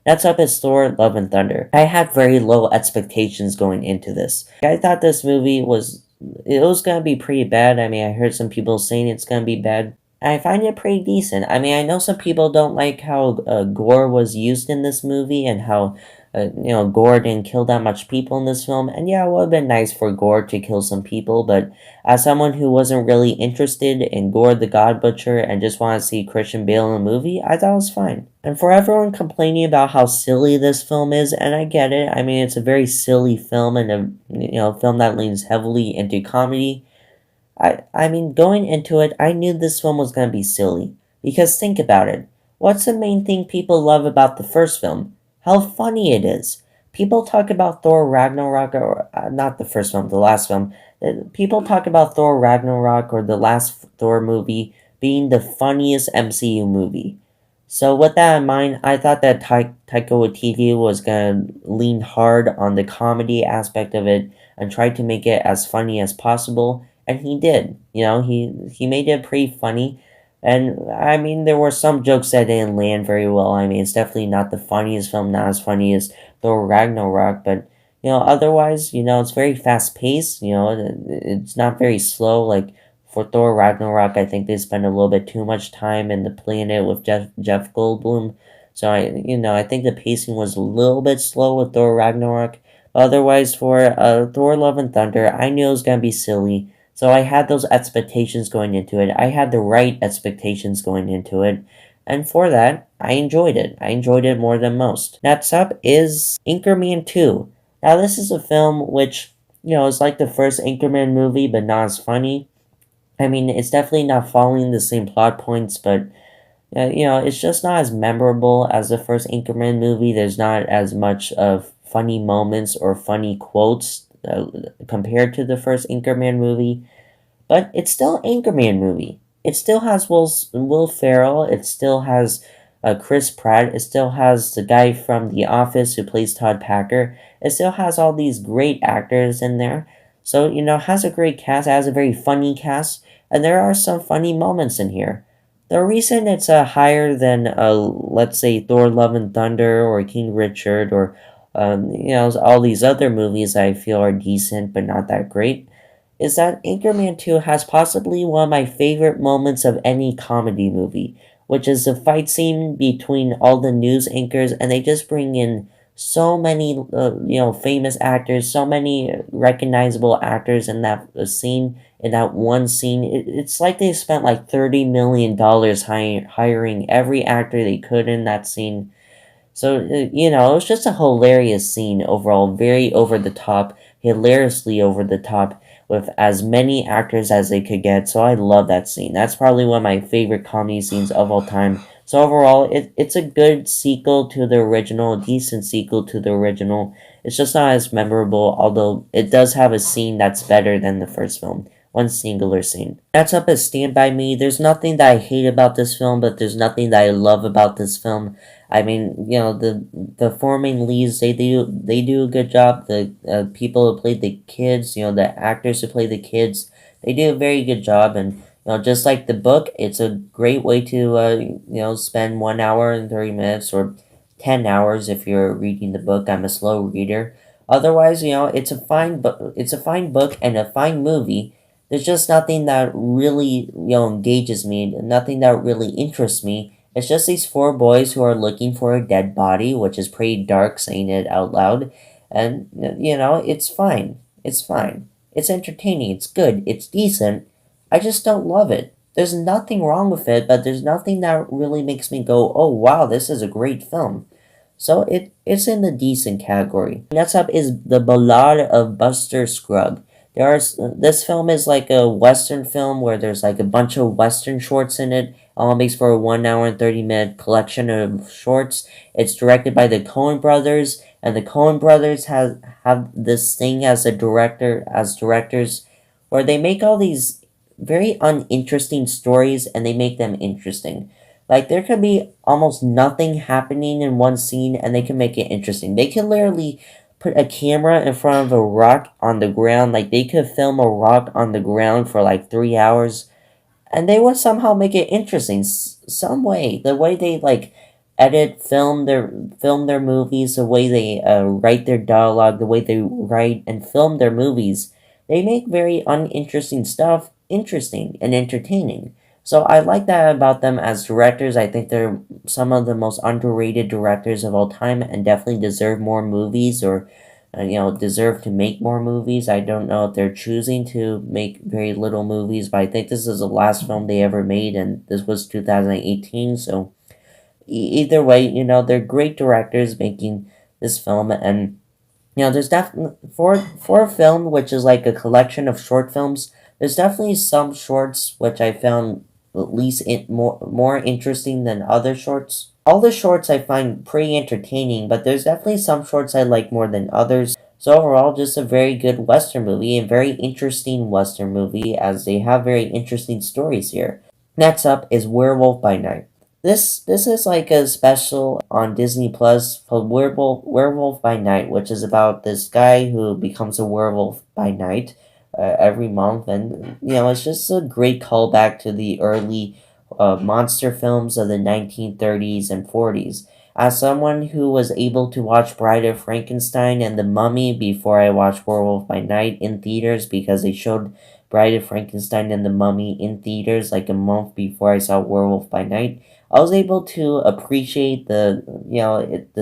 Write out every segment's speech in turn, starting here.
Next up is Thor Love and Thunder. I had very low expectations going into this. I thought this movie was gonna be pretty bad. I mean, I heard some people saying it's gonna be bad. I find it pretty decent. I mean, I know some people don't like how gore was used in this movie and how Gore didn't kill that much people in this film. And yeah, it would have been nice for Gore to kill some people, but as someone who wasn't really interested in Gore the God Butcher and just wanted to see Christian Bale in a movie, I thought it was fine. And for everyone complaining about how silly this film is, and I get it, I mean, it's a very silly film and a film that leans heavily into comedy. I mean, going into it, I knew this film was going to be silly. Because think about it. What's the main thing people love about the first film? How funny it is. People talk about Thor Ragnarok, or not the first film, the last film. People talk about Thor Ragnarok or the last Thor movie being the funniest MCU movie. So with that in mind, I thought that Taika Waititi was gonna lean hard on the comedy aspect of it and try to make it as funny as possible, and he did. He made it pretty funny, and I mean there were some jokes that didn't land very well. I mean it's definitely not the funniest film, not as funny as Thor Ragnarok, but otherwise it's very fast paced. It's not very slow like for Thor Ragnarok. I think they spent a little bit too much time in the planet with Jeff Goldblum. So I think the pacing was a little bit slow with Thor Ragnarok. Otherwise, for Thor Love and Thunder, I knew it was gonna be silly. So I had those expectations going into it. I had the right expectations going into it. And for that, I enjoyed it. I enjoyed it more than most. Next up is Anchorman 2. Now, this is a film which, is like the first Anchorman movie, but not as funny. I mean, it's definitely not following the same plot points, but it's just not as memorable as the first Anchorman movie. There's not as much of funny moments or funny quotes compared to the first Anchorman movie, but it's still Anchorman movie. It still has Will Ferrell. It still has Chris Pratt. It still has the guy from The Office who plays Todd Packer. It still has all these great actors in there. So, it has a great cast. It has a very funny cast. And there are some funny moments in here. The reason it's higher than, let's say, Thor Love and Thunder or King Richard or, all these other movies I feel are decent but not that great, is that Anchorman 2 has possibly one of my favorite moments of any comedy movie, which is the fight scene between all the news anchors, and they just bring in so many, famous actors, so many recognizable actors in that scene, in that one scene. It's like they spent like $30 million hiring every actor they could in that scene. So, it was just a hilarious scene overall, very over the top, hilariously over the top, with as many actors as they could get. So I love that scene. That's probably one of my favorite comedy scenes of all time. So overall, it's a good sequel to the original, a decent sequel to the original. It's just not as memorable, although it does have a scene that's better than the first film. One singular scene. Next up is Stand By Me. There's nothing that I hate about this film, but there's nothing that I love about this film. I mean, the four main leads, they do a good job. The people who played the kids, the actors who play the kids, they do a very good job. And just like the book, it's a great way to spend 1 hour and 30 minutes or 10 hours if you're reading the book. I'm a slow reader. Otherwise, it's a fine book. It's a fine book and a fine movie. There's just nothing that really engages me. Nothing that really interests me. It's just these four boys who are looking for a dead body, which is pretty dark saying it out loud. And, it's fine. It's fine. It's entertaining. It's good. It's decent. I just don't love it. There's nothing wrong with it, but there's nothing that really makes me go, oh wow, this is a great film. So it's in the decent category. Next up is The Ballad of Buster Scruggs. This film is like a Western film where there's like a bunch of Western shorts in it. All makes for a 1 hour and 30-minute collection of shorts. It's directed by the Coen brothers, and the Coen brothers have this thing as directors, where they make all these very uninteresting stories and they make them interesting. Like there could be almost nothing happening in one scene and they can make it interesting. They can literally put a camera in front of a rock on the ground. Like they could film a rock on the ground for like 3 hours and they would somehow make it interesting some way. The way they like edit, film their movies, the way they write their dialogue, the way they write and film their movies. They make very uninteresting stuff interesting and entertaining. So I like that about them as directors. I think they're some of the most underrated directors of all time and definitely deserve more movies or deserve to make more movies. I don't know if they're choosing to make very little movies, but I think this is the last film they ever made, and this was 2018. So either way, they're great directors making this film, and there's definitely for a film which is like a collection of short films. There's definitely some shorts which I found at least more interesting than other shorts. All the shorts I find pretty entertaining, but there's definitely some shorts I like more than others. So overall, just a very good Western movie, a very interesting Western movie, as they have very interesting stories here. Next up is Werewolf by Night. This is like a special on Disney Plus called Werewolf by Night, which is about this guy who becomes a werewolf by night every month, and it's just a great callback to the early monster films of the 1930s and 40s. As someone who was able to watch Bride of Frankenstein and The Mummy before I watched Werewolf by Night in theaters, because they showed Bride of Frankenstein and The Mummy in theaters like a month before I saw Werewolf by Night, I was able to appreciate the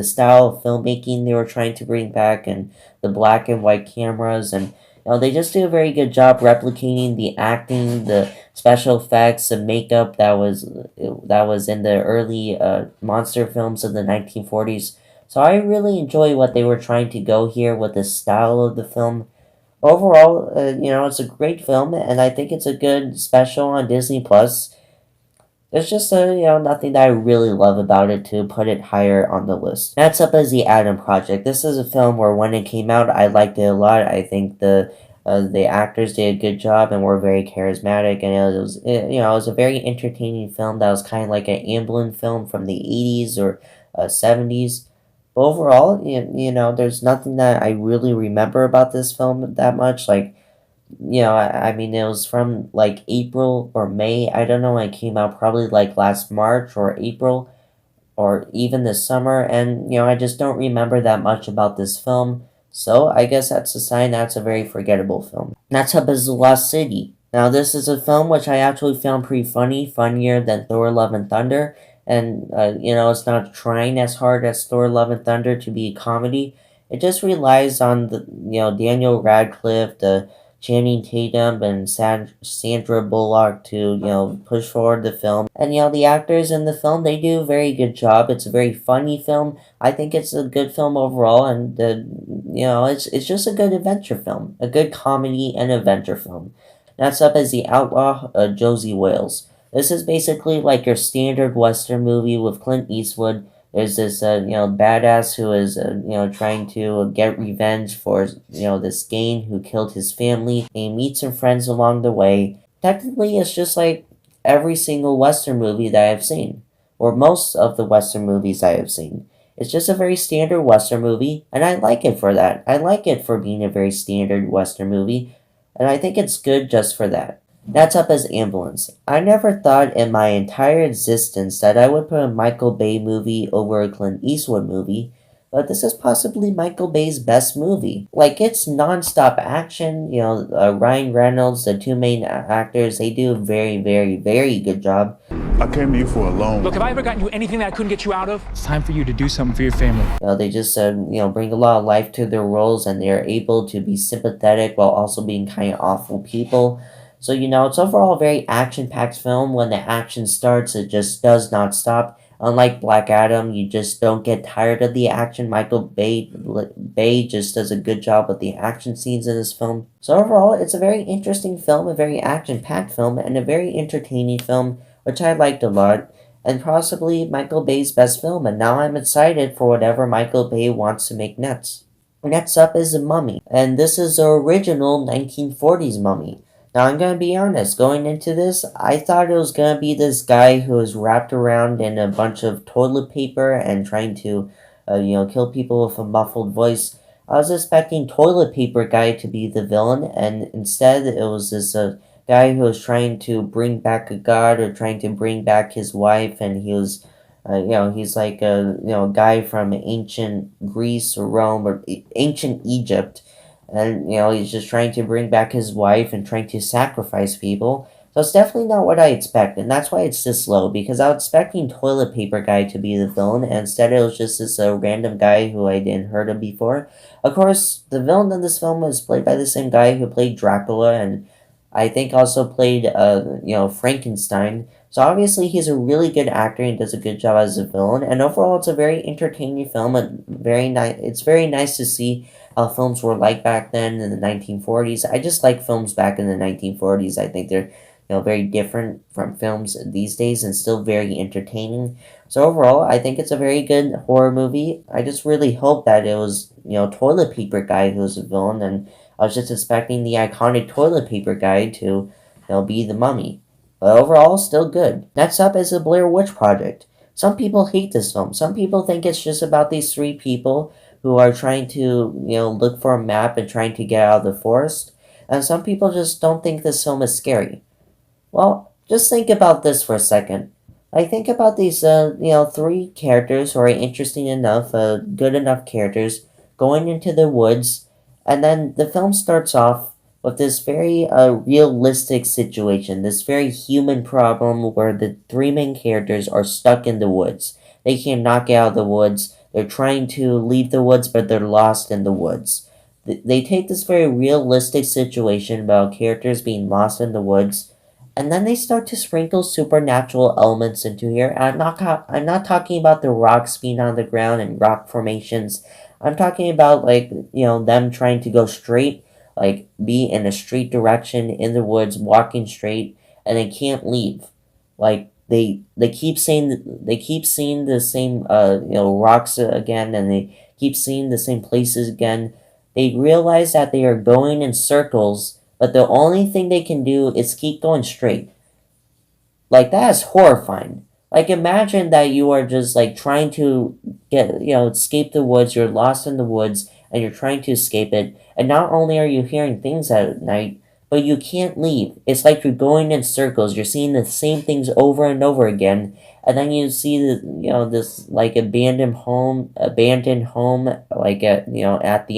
style of filmmaking they were trying to bring back, and the black and white cameras, and they just do a very good job replicating the acting, the special effects, the makeup that was in the early monster films of the 1940s. So I really enjoy what they were trying to go here with the style of the film. Overall, it's a great film, and I think it's a good special on Disney Plus. There's just nothing that I really love about it to put it higher on the list. Next up is The Adam Project. This is a film where when it came out, I liked it a lot. I think the actors did a good job and were very charismatic, and it was a very entertaining film that was kind of like an Amblin film from the 80s or 70s. But overall, there's nothing that I really remember about this film that much. Like, I mean, it was from like April or May. I don't know when it came out, probably like last March or April or even this summer. And, I just don't remember that much about this film. So I guess that's a sign that's a very forgettable film. Next up is The Lost City. Now, this is a film which I actually found pretty funny, funnier than Thor Love and Thunder. And, it's not trying as hard as Thor Love and Thunder to be a comedy. It just relies on Daniel Radcliffe, the Channing Tatum and Sandra Bullock to, push forward the film. And, the actors in the film, they do a very good job. It's a very funny film. I think it's a good film overall, and, it's just a good adventure film. A good comedy and adventure film. Next up is The Outlaw, Josie Wales. This is basically like your standard Western movie with Clint Eastwood. There's this, badass who is, trying to get revenge for, this Gain who killed his family, and he meets some friends along the way. Technically, it's just like every single Western movie that I've seen, or most of the Western movies I have seen. It's just a very standard Western movie, and I like it for that. I like it for being a very standard Western movie, and I think it's good just for that. Next up is Ambulance. I never thought in my entire existence that I would put a Michael Bay movie over a Clint Eastwood movie, but this is possibly Michael Bay's best movie. Like, it's non-stop action, Ryan Reynolds, the two main actors, they do a very, very, very good job. I came to you for a loan. Look, have I ever gotten you anything that I couldn't get you out of? It's time for you to do something for your family. They just, bring a lot of life to their roles, and they're able to be sympathetic while also being kind of awful people. So, it's overall a very action-packed film. When the action starts, it just does not stop. Unlike Black Adam, you just don't get tired of the action. Michael Bay just does a good job with the action scenes in this film. So overall, it's a very interesting film, a very action-packed film, and a very entertaining film, which I liked a lot, and possibly Michael Bay's best film, and now I'm excited for whatever Michael Bay wants to make next. Next up is The Mummy, and this is the original 1940s Mummy. Now, I'm going to be honest, going into this, I thought it was going to be this guy who was wrapped around in a bunch of toilet paper and trying to, kill people with a muffled voice. I was expecting toilet paper guy to be the villain, and instead it was this guy who was trying to bring back a god or trying to bring back his wife, and he was He's like a guy from ancient Greece or Rome or ancient Egypt, and he's just trying to bring back his wife and trying to sacrifice people. So it's definitely not what I expected, and that's why it's this low, because I was expecting Toilet Paper Guy to be the villain, and instead it was just this random guy who I didn't heard of before. Of course, the villain in this film was played by the same guy who played Dracula, and I think also played Frankenstein. So obviously he's a really good actor and does a good job as a villain. And overall, it's a very entertaining film. And very nice. It's very nice to see how films were like back then in the 1940s. I just like films back in the 1940s. I think they're very different from films these days and still very entertaining. So overall, I think it's a very good horror movie. I just really hope that it was Toilet Paper Guy who was a villain, and I was just expecting the iconic toilet paper guy to be the mummy. But overall, still good. Next up is the Blair Witch Project. Some people hate this film. Some people think it's just about these three people who are trying to, look for a map and trying to get out of the forest. And some people just don't think this film is scary. Well, just think about this for a second. I think about these, three characters who are interesting enough, good enough characters, going into the woods, and then the film starts off with this very realistic situation, this very human problem where the three main characters are stuck in the woods. They cannot get out of the woods. They're trying to leave the woods, but they're lost in the woods. They take this very realistic situation about characters being lost in the woods, and then they start to sprinkle supernatural elements into here. And I'm not talking about the rocks being on the ground and rock formations. I'm talking about them trying to go straight, like be in a straight direction in the woods, walking straight, and they can't leave. Like they keep seeing the same rocks again, and they keep seeing the same places again. They realize that they are going in circles, but the only thing they can do is keep going straight. Like, that is horrifying. Like, imagine that you are just trying to escape the woods. You're lost in the woods and you're trying to escape it, and not only are you hearing things at night, but you can't leave. It's like you're going in circles. You're seeing the same things over and over again, and then you see this abandoned home, like at the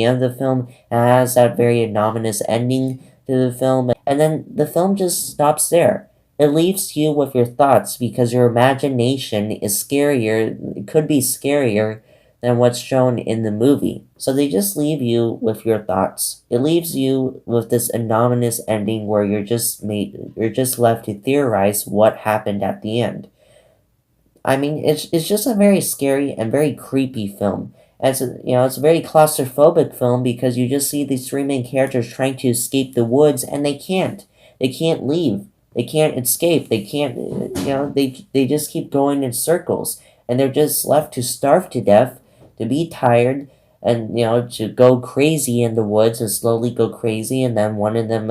end of the film. It has that very ominous ending to the film, and then the film just stops there. It leaves you with your thoughts because your imagination is scarier. It could be scarier than what's shown in the movie. So they just leave you with your thoughts. It leaves you with this ominous ending where you're just left to theorize what happened at the end. I mean, it's just a very scary and very creepy film. It's a very claustrophobic film because you just see these three main characters trying to escape the woods, and they can't. They can't leave. They can't escape. They can't. They just keep going in circles, and they're just left to starve to death, to be tired, and to go crazy in the woods and slowly go crazy, and then one of them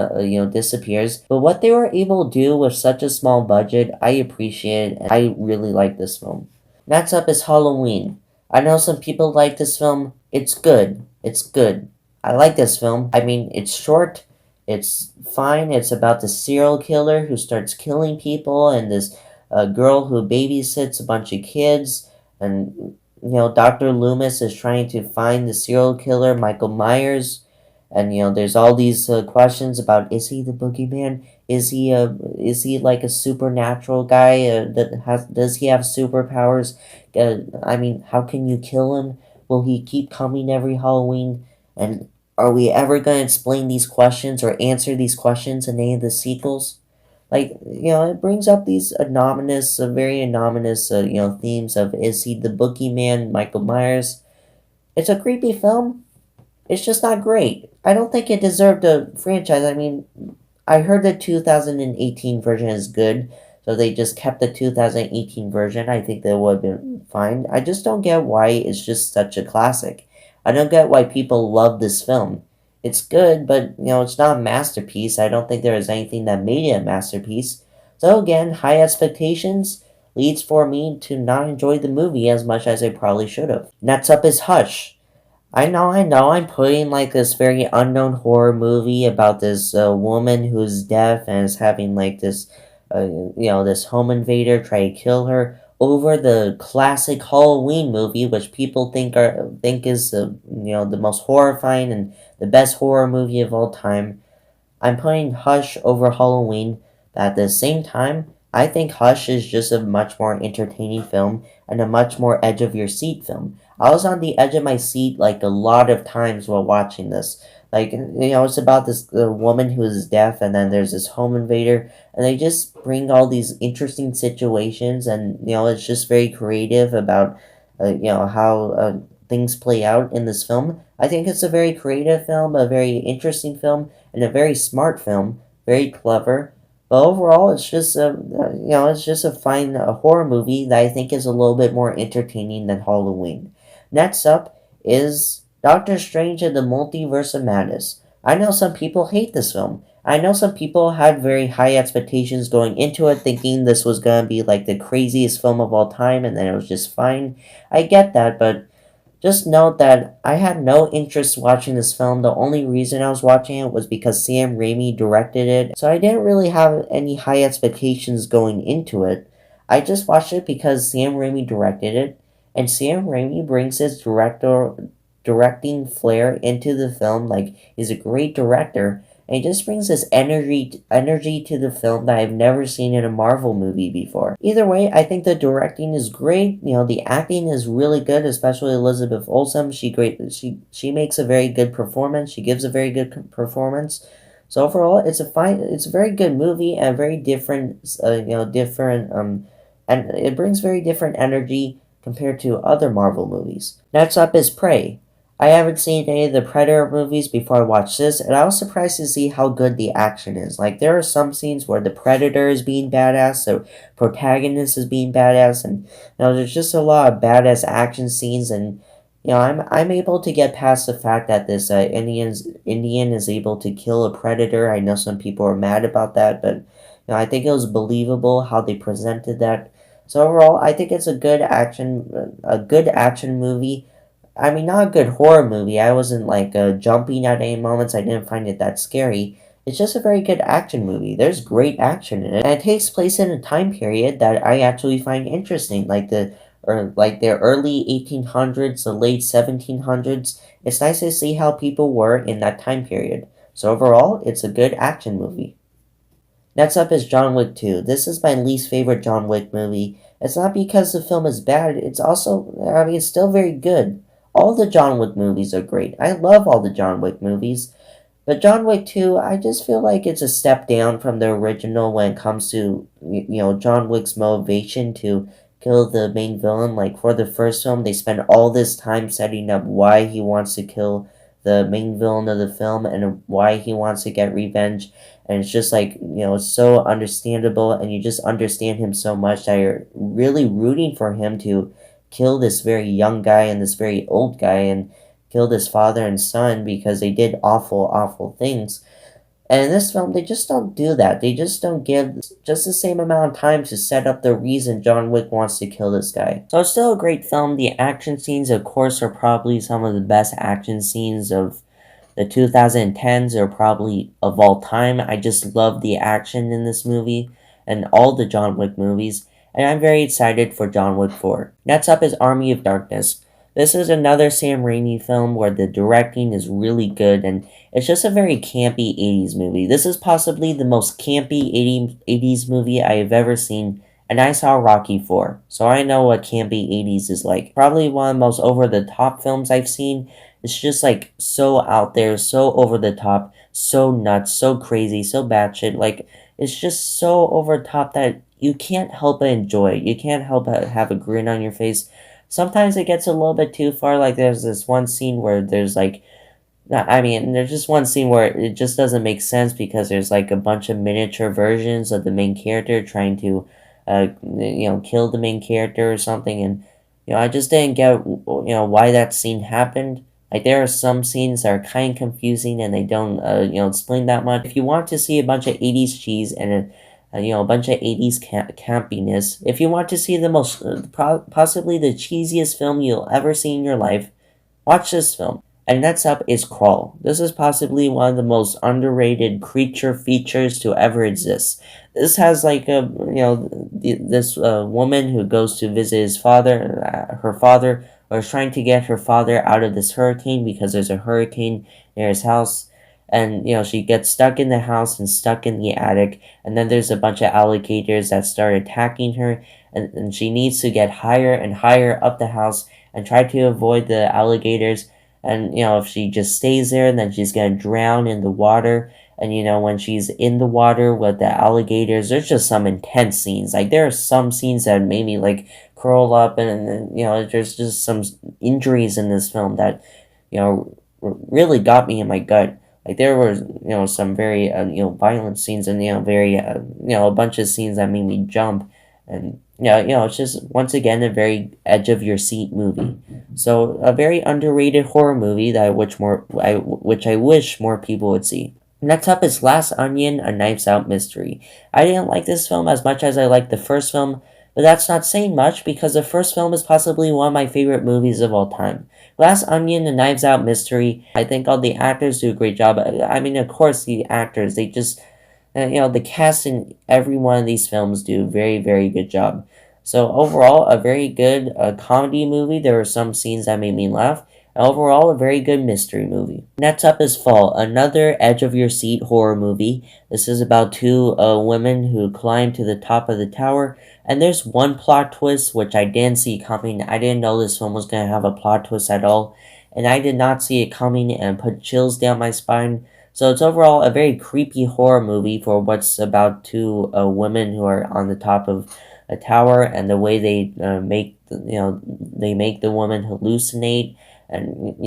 disappears. But what they were able to do with such a small budget, I appreciate, and I really like this film. Next up is Halloween. I know some people like this film. It's good. It's good. I like this film. I mean, it's short. It's fine. It's about the serial killer who starts killing people, and this girl who babysits a bunch of kids, and Dr. Loomis is trying to find the serial killer, Michael Myers, and there's all these questions about, is he the boogeyman? Is he like a supernatural guy? Does he have superpowers? I mean, how can you kill him? Will he keep coming every Halloween? And are we ever going to explain these questions or answer these questions in any of the sequels? It brings up these very anonymous, themes of, is he the boogeyman, Michael Myers? It's a creepy film. It's just not great. I don't think it deserved a franchise. I mean, I heard the 2018 version is good, so they just kept the 2018 version. I think that would have been fine. I just don't get why it's just such a classic. I don't get why people love this film. It's good, but it's not a masterpiece. I don't think there is anything that made it a masterpiece. So again, high expectations leads for me to not enjoy the movie as much as I probably should have. Next up is Hush. I know, I'm putting this very unknown horror movie about this woman who's deaf and is having this home invader try to kill her. over the classic Halloween movie, which people think is the most horrifying and the best horror movie of all time. I'm putting Hush over Halloween, but at the same time, I think Hush is just a much more entertaining film and a much more edge of your seat film. I was on the edge of my seat like a lot of times while watching this. It's about this woman who is deaf, and then there's this home invader, and they just bring all these interesting situations, and it's just very creative about how things play out in this film. I think it's a very creative film, a very interesting film, and a very smart film, very clever. But overall, it's just a fine horror movie that I think is a little bit more entertaining than Halloween. Next up is Doctor Strange and the Multiverse of Madness. I know some people hate this film. I know some people had very high expectations going into it, thinking this was gonna be like the craziest film of all time, and then it was just fine. I get that, but just note that I had no interest watching this film. The only reason I was watching it was because Sam Raimi directed it, so I didn't really have any high expectations going into it. I just watched it because Sam Raimi directed it, and Sam Raimi brings his directing flair into the film. Like, he's a great director, and he just brings this energy to the film that I've never seen in a Marvel movie before. Either way, I think the directing is great. The acting is really good, especially Elizabeth Olsen. She makes a very good performance. She gives a very good performance. So overall, it's a very good movie, and very different, and it brings very different energy compared to other Marvel movies. Next up is Prey. I haven't seen any of the Predator movies before I watched this, and I was surprised to see how good the action is. Like, there are some scenes where the Predator is being badass, the protagonist is being badass, and there's just a lot of badass action scenes, and I'm able to get past the fact that this Indian is able to kill a predator. I know some people are mad about that, but I think it was believable how they presented that. So overall, I think it's a good action movie. I mean, not a good horror movie. I wasn't jumping at any moments. I didn't find it that scary. It's just a very good action movie. There's great action in it, and it takes place in a time period that I actually find interesting, like the early 1800s, the late 1700s. It's nice to see how people were in that time period. So overall, it's a good action movie. Next up is John Wick 2. This is my least favorite John Wick movie. It's not because the film is bad. It's still very good. All the John Wick movies are great. I love all the John Wick movies. But John Wick 2, I just feel like it's a step down from the original when it comes to, John Wick's motivation to kill the main villain. Like, for the first film, they spend all this time setting up why he wants to kill the main villain of the film and why he wants to get revenge. And it's just it's so understandable, and you just understand him so much that you're really rooting for him to kill this very young guy and this very old guy, and kill this father and son because they did awful, awful things. And in this film, they just don't do that. They just don't give just the same amount of time to set up the reason John Wick wants to kill this guy. So it's still a great film. The action scenes, of course, are probably some of the best action scenes of the 2010s, or probably of all time. I just love the action in this movie and all the John Wick movies, and I'm very excited for John Wick 4. Next up is Army of Darkness. This is another Sam Raimi film where the directing is really good, and it's just a very campy 80s movie. This is possibly the most campy 80s movie I have ever seen, and I saw Rocky 4, so I know what campy 80s is like. Probably one of the most over-the-top films I've seen. It's just so out there, so over the top, so nuts, so crazy, so batshit. It's just so over the top that you can't help but enjoy it. You can't help but have a grin on your face. Sometimes it gets a little bit too far. There's this one scene where there's just one scene where it just doesn't make sense because there's a bunch of miniature versions of the main character trying to, kill the main character or something, and I just didn't get why that scene happened. There are some scenes that are kind of confusing and they don't explain that much. If you want to see a bunch of 80s cheese and a bunch of 80s campiness, if you want to see the most possibly the cheesiest film you'll ever see in your life, watch this film. And next up is Crawl. This is possibly one of the most underrated creature features to ever exist. This has like a this woman who goes to visit her father, or is trying to get her father out of this hurricane because there's a hurricane near his house. And she gets stuck in the house and stuck in the attic, and then there's a bunch of alligators that start attacking her, and she needs to get higher and higher up the house and try to avoid the alligators. And if she just stays there, then she's gonna drown in the water. And when she's in the water with the alligators, there's just some intense scenes. Like there are some scenes that made me like curl up, and there's just some injuries in this film that really got me in my gut. Like there were some very violent scenes, and very a bunch of scenes that made me jump. And it's just once again a very edge of your seat movie. So a very underrated horror movie that which I wish more people would see. Next up is Glass Onion, a Knives Out mystery. I didn't like this film as much as I liked the first film, but that's not saying much because the first film is possibly one of my favorite movies of all time. Glass Onion, a Knives Out mystery. I think all the actors do a great job. I mean, of course, the actors, they just the cast in every one of these films do a very, very good job. So overall, a very good comedy movie. There were some scenes that made me laugh. Overall, a very good mystery movie. Next up is Fall, another edge-of-your-seat horror movie. This is about two women who climb to the top of the tower, and there's one plot twist which I didn't see coming. I didn't know this film was going to have a plot twist at all, and I did not see it coming, and put chills down my spine. So it's overall a very creepy horror movie for what's about two women who are on the top of a tower, and the way they make the woman hallucinate, and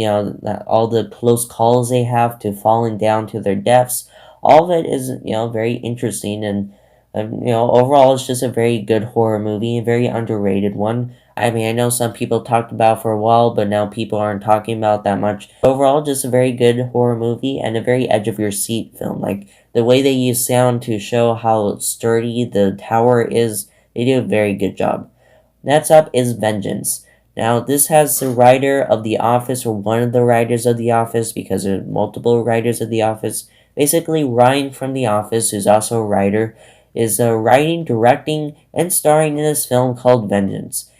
all the close calls they have to falling down to their deaths. All of it is very interesting, and overall it's just a very good horror movie, a very underrated one. I mean, I know some people talked about for a while, but now people aren't talking about that much. Overall, just a very good horror movie and a very edge of your seat film. Like the way they use sound to show how sturdy the tower is, they do a very good job. Next up is Vengeance. Now, this has the writer of The Office, or one of the writers of The Office, because there are multiple writers of The Office. Basically, Ryan from The Office, who's also a writer, is writing, directing, and starring in this film called Vengeance.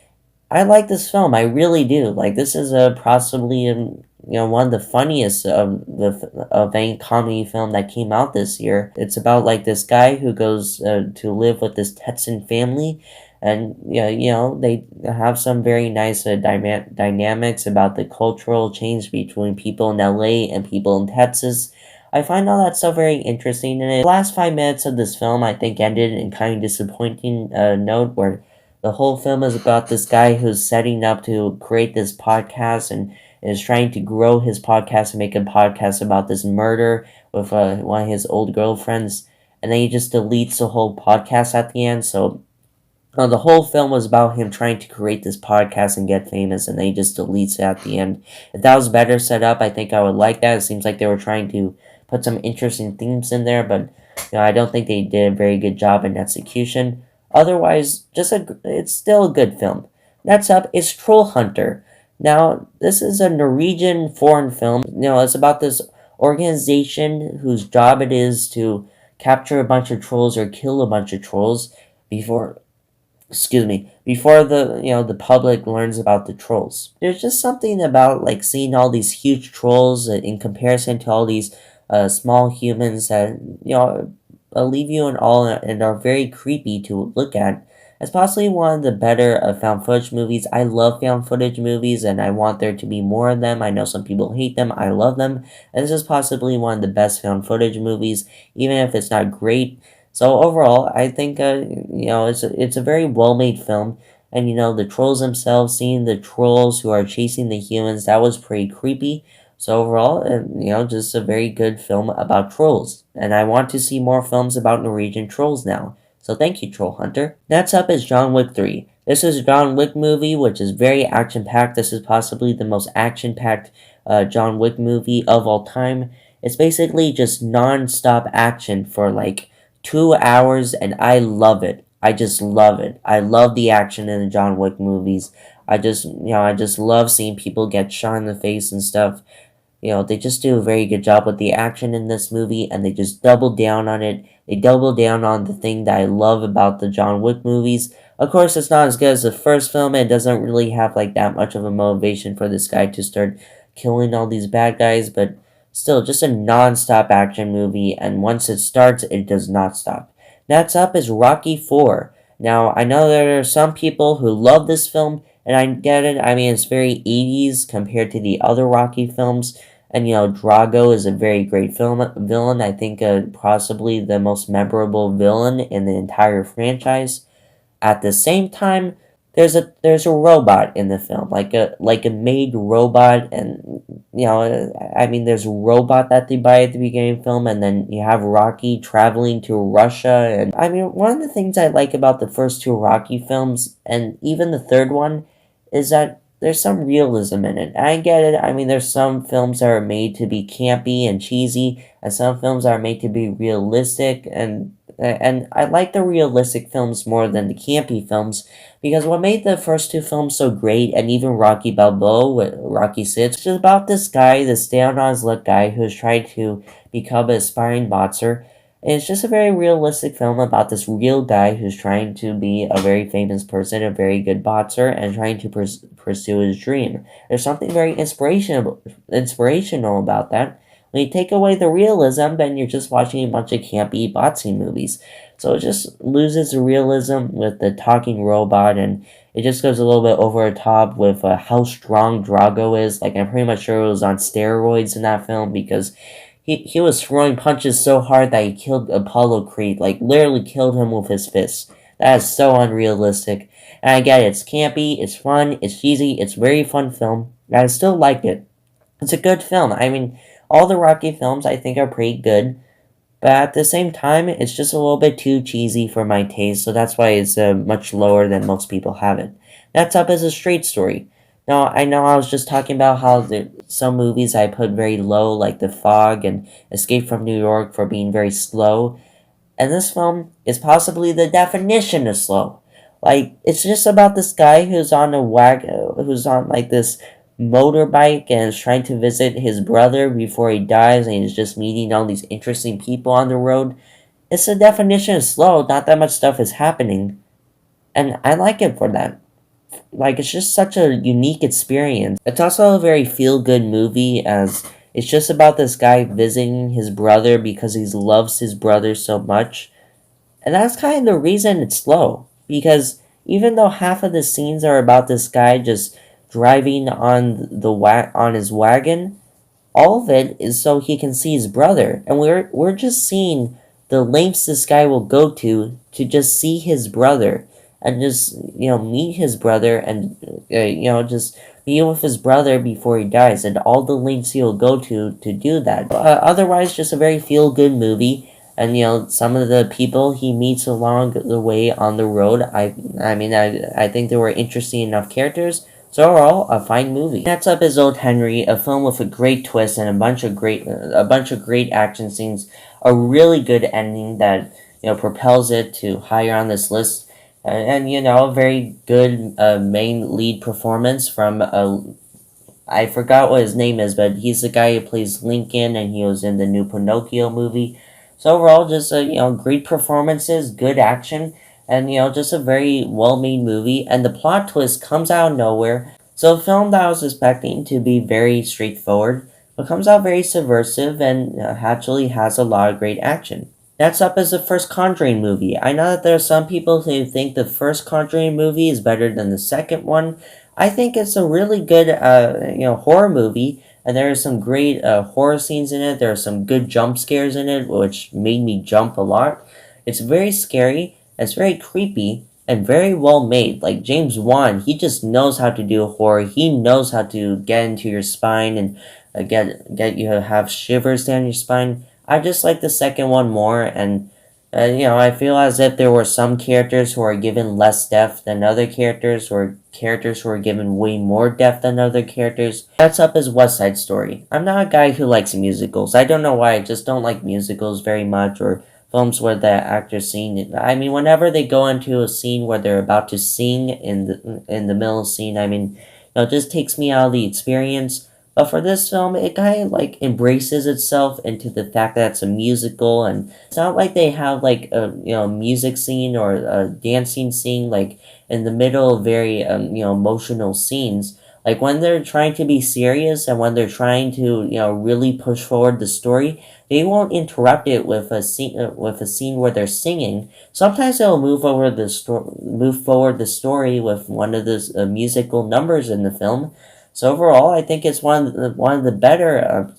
I like this film, I really do. Like, this is possibly one of the funniest of any comedy film that came out this year. It's about like this guy who goes to live with this Texan family, and they have some very nice dynamics about the cultural change between people in LA and people in Texas. I find all that stuff very interesting, and the last 5 minutes of this film I think ended in kind of disappointing note, where the whole film is about this guy who's setting up to create this podcast and is trying to grow his podcast and make a podcast about this murder with one of his old girlfriends, and then he just deletes the whole podcast at the end. So the whole film was about him trying to create this podcast and get famous, and then he just deletes it at the end. If that was better set up, I think I would like that. It seems like they were trying to put some interesting themes in there, but I don't think they did a very good job in execution. Otherwise, it's still a good film. Next up is Troll Hunter. Now, this is a Norwegian foreign film. It's about this organization whose job it is to capture a bunch of trolls or kill a bunch of trolls before the public learns about the trolls. There's just something about like seeing all these huge trolls in comparison to all these small humans that leave you in awe and are very creepy to look at. It's possibly one of the better found footage movies. I love found footage movies, and I want there to be more of them. I know some people hate them. I love them. And this is possibly one of the best found footage movies, even if it's not great. So overall, I think it's a very well-made film. And the trolls themselves, seeing the trolls who are chasing the humans, that was pretty creepy. So overall, just a very good film about trolls. And I want to see more films about Norwegian trolls now. So thank you, Troll Hunter. Next up is John Wick 3. This is a John Wick movie, which is very action-packed. This is possibly the most action-packed John Wick movie of all time. It's basically just non-stop action for like 2 hours, and I love it. I just love it. I love the action in the John Wick movies. I just love seeing people get shot in the face and stuff. they just do a very good job with the action in this movie, and they just double down on it. They double down on the thing that I love about the John Wick movies. Of course, it's not as good as the first film, and it doesn't really have like that much of a motivation for this guy to start killing all these bad guys, but still, just a non-stop action movie, and once it starts, it does not stop. Next up is Rocky 4. Now, I know there are some people who love this film, and I get it. I mean, it's very 80s compared to the other Rocky films. And, Drago is a very great villain. I think possibly the most memorable villain in the entire franchise. At the same time, there's a robot in the film, like a made robot, and I mean, there's a robot that they buy at the beginning of the film, and then you have Rocky traveling to Russia, and I mean, one of the things I like about the first two Rocky films, and even the third one, is that there's some realism in it. I get it. I mean, there's some films that are made to be campy and cheesy, and some films are made to be realistic, and I like the realistic films more than the campy films, because what made the first two films so great, and even Rocky Balboa with Rocky 6, is about this guy, this down on his luck guy who's trying to become an aspiring boxer. And it's just a very realistic film about this real guy who's trying to be a very famous person, a very good boxer, and trying to pursue his dream. There's something very inspirational about that. When you take away the realism, then you're just watching a bunch of campy boxing movies. So it just loses the realism with the talking robot, and it just goes a little bit over the top with how strong Drago is. Like, I'm pretty much sure it was on steroids in that film, because he was throwing punches so hard that he killed Apollo Creed, like literally killed him with his fists. That is so unrealistic. And I get it, it's campy, it's fun, it's cheesy, it's a very fun film. And I still like it. It's a good film. I mean, all the Rocky films I think are pretty good, but at the same time, it's just a little bit too cheesy for my taste, so that's why it's much lower than most people have it. Next up is A Straight Story. Now, I know I was just talking about how some movies I put very low, like The Fog and Escape from New York, for being very slow, and this film is possibly the definition of slow. Like, it's just about this guy who's on like this motorbike and is trying to visit his brother before he dies, and he's just meeting all these interesting people on the road. It's the definition of slow, not that much stuff is happening, and I like it for that. Like, it's just such a unique experience. It's also a very feel-good movie, as it's just about this guy visiting his brother because he loves his brother so much. And that's kind of the reason it's slow, because even though half of the scenes are about this guy just driving on his wagon, all of it is so he can see his brother, and we're just seeing the lengths this guy will go to just see his brother, and just meet his brother, and just be with his brother before he dies, and all the lengths he'll go to do that. Otherwise, just a very feel-good movie. And some of the people he meets along the way on the road, I think they were interesting enough characters. So overall, a fine movie. Next up is Old Henry, a film with a great twist and a bunch of great action scenes, a really good ending that propels it to higher on this list, and a very good main lead performance from I forgot what his name is, but he's the guy who plays Lincoln, and he was in the new Pinocchio movie. So overall, just great performances, good action, and just a very well-made movie, and the plot twist comes out of nowhere. So a film that I was expecting to be very straightforward, but comes out very subversive, and actually has a lot of great action. Next up is the first Conjuring movie. I know that there are some people who think the first Conjuring movie is better than the second one. I think it's a really good horror movie, and there are some great horror scenes in it. There are some good jump scares in it, which made me jump a lot. It's very scary, it's very creepy, and very well made. Like, James Wan, he just knows how to do horror. He knows how to get into your spine and get you to have shivers down your spine. I just like the second one more, and I feel as if there were some characters who are given less depth than other characters, or characters who are given way more depth than other characters. Next up is West Side Story. I'm not a guy who likes musicals. I don't know why, I just don't like musicals very much, or films where the actors sing. I mean, whenever they go into a scene where they're about to sing in the middle of the scene, I mean, it just takes me out of the experience. But for this film, it kind of like embraces itself into the fact that it's a musical, and it's not like they have like a music scene or a dancing scene like in the middle of very emotional scenes. Like when they're trying to be serious and when they're trying to really push forward the story, they won't interrupt it with a scene where they're singing. Sometimes they'll move forward the story with one of the musical numbers in the film. So overall, I think it's one of the better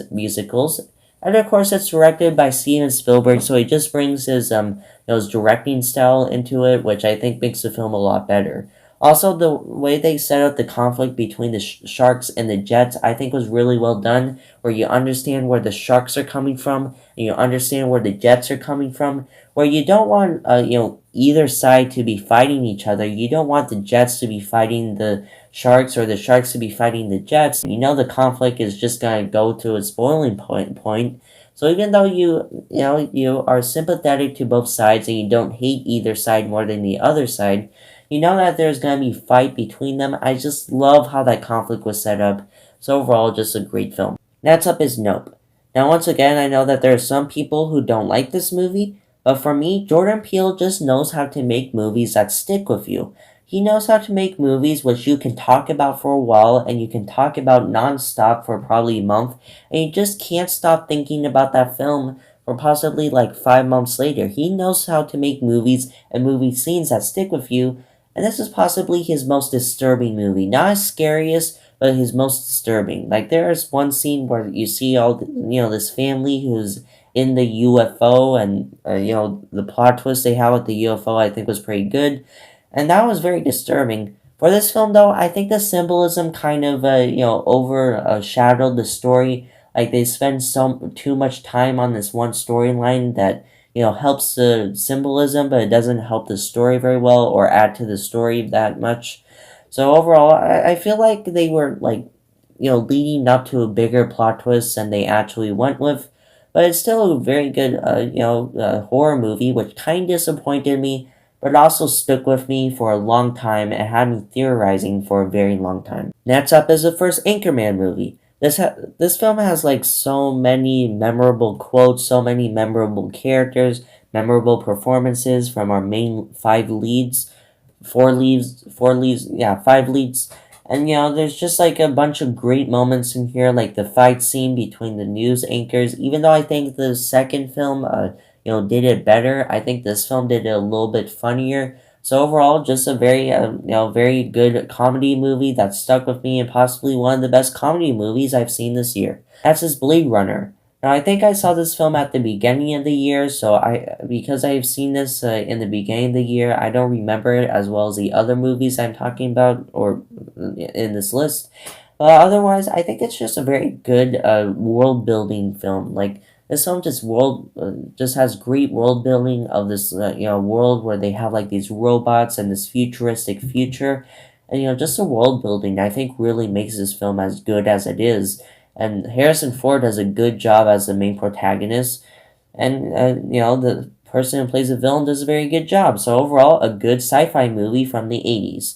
musicals. And of course, it's directed by Steven Spielberg, so he just brings his directing style into it, which I think makes the film a lot better. Also, the way they set up the conflict between the sharks and the jets, I think was really well done, where you understand where the sharks are coming from, and you understand where the jets are coming from, where you don't want, either side to be fighting each other. You don't want the jets to be fighting the sharks or the sharks to be fighting the jets. You know the conflict is just going to go to its boiling point. So even though you are sympathetic to both sides and you don't hate either side more than the other side, you know that there's going to be fight between them. I just love how that conflict was set up. So overall, just a great film. Next up is Nope. Now once again, I know that there are some people who don't like this movie, but for me, Jordan Peele just knows how to make movies that stick with you. He knows how to make movies which you can talk about for a while and you can talk about non-stop for probably a month, and you just can't stop thinking about that film for possibly like 5 months later. He knows how to make movies and movie scenes that stick with you, and this is possibly his most disturbing movie. Not his scariest, but his most disturbing. Like there is one scene where you see all this family who's in the UFO, and the plot twist they have with the UFO I think was pretty good, and that was very disturbing. For this film though, I think the symbolism kind of overshadowed the story. Like they spend too much time on this one storyline that helps the symbolism, but it doesn't help the story very well or add to the story that much. So overall, I feel like they were like leading up to a bigger plot twist than they actually went with. But it's still a very good horror movie, which kind of disappointed me, but it also stuck with me for a long time and had me theorizing for a very long time. Next up is the first Anchorman movie. This film has like so many memorable quotes, so many memorable characters, memorable performances from our main five leads. Five leads. And there's just like a bunch of great moments in here, like the fight scene between the news anchors. Even though I think the second film did it better, I think this film did it a little bit funnier. So overall, just a very very good comedy movie that stuck with me, and possibly one of the best comedy movies I've seen this year. That's his Blade Runner. Now I think I saw this film at the beginning of the year, so because I've seen this in the beginning of the year, I don't remember it as well as the other movies I'm talking about or in this list. Otherwise, I think it's just a very good world building film. Like this film just has great world building of this world where they have like these robots and this futuristic future, and just the world building I think really makes this film as good as it is. And Harrison Ford does a good job as the main protagonist, and the person who plays the villain does a very good job. So overall, a good sci-fi movie from the 80s.